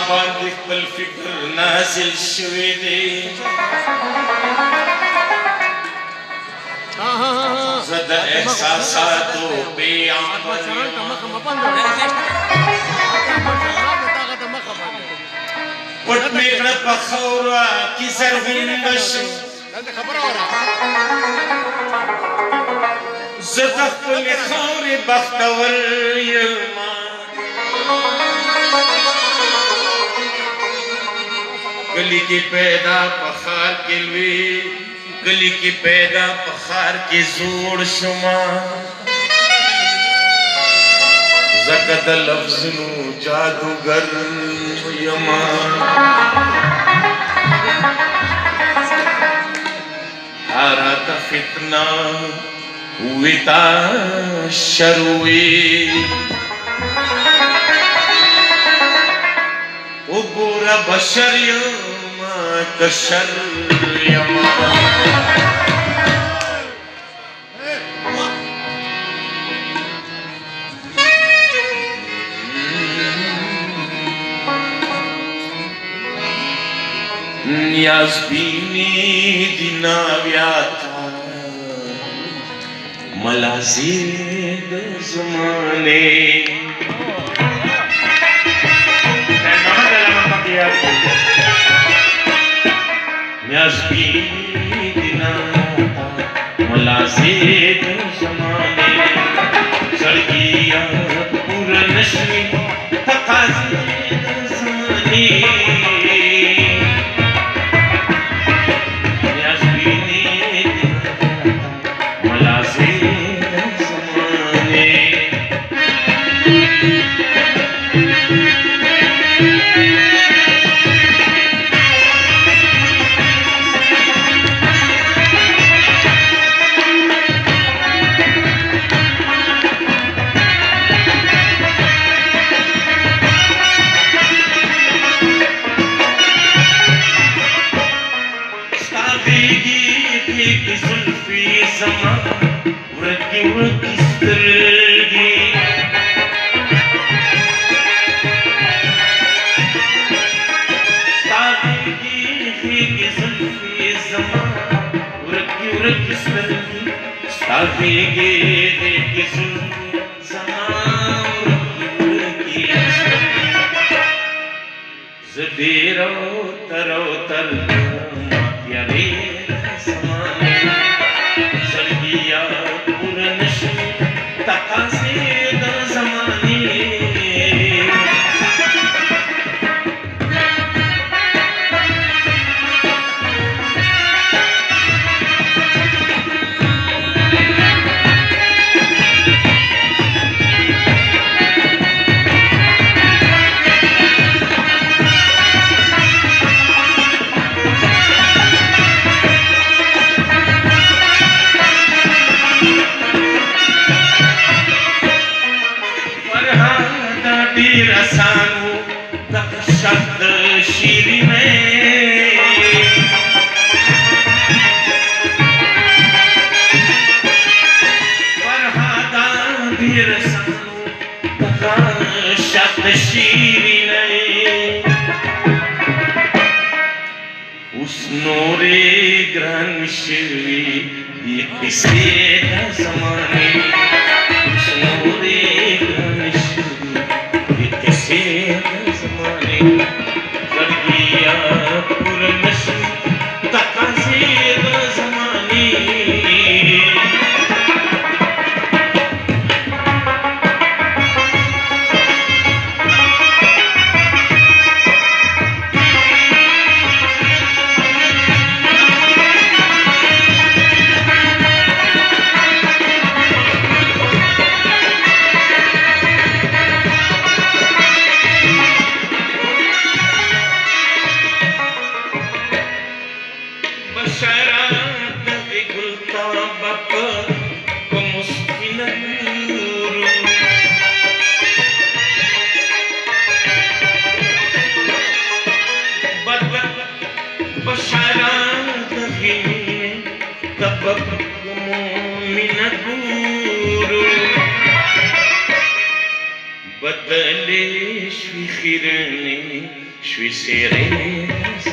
باندې خپل فکر نازل شوی دی زه د احساساتو بې عمل پټ مې کړه په خاوره کې زرغون به شم زه د خپلې خاورې بختور یمه گلی کی پیدا پخار کے لوی گلی کی پیدا پخار کے زوڑ شما زکد لفظ نو جادوگر یما حارات فتنہ ویتا شروی وګوره بشر یم که شر یم نیازبینی دی ناویا تا ملازی د زمانے نیازبینی دی ناویا تا ملازی د زمانے سڑکیا پورا نشوی تقاضی د زمانے شوي سيريز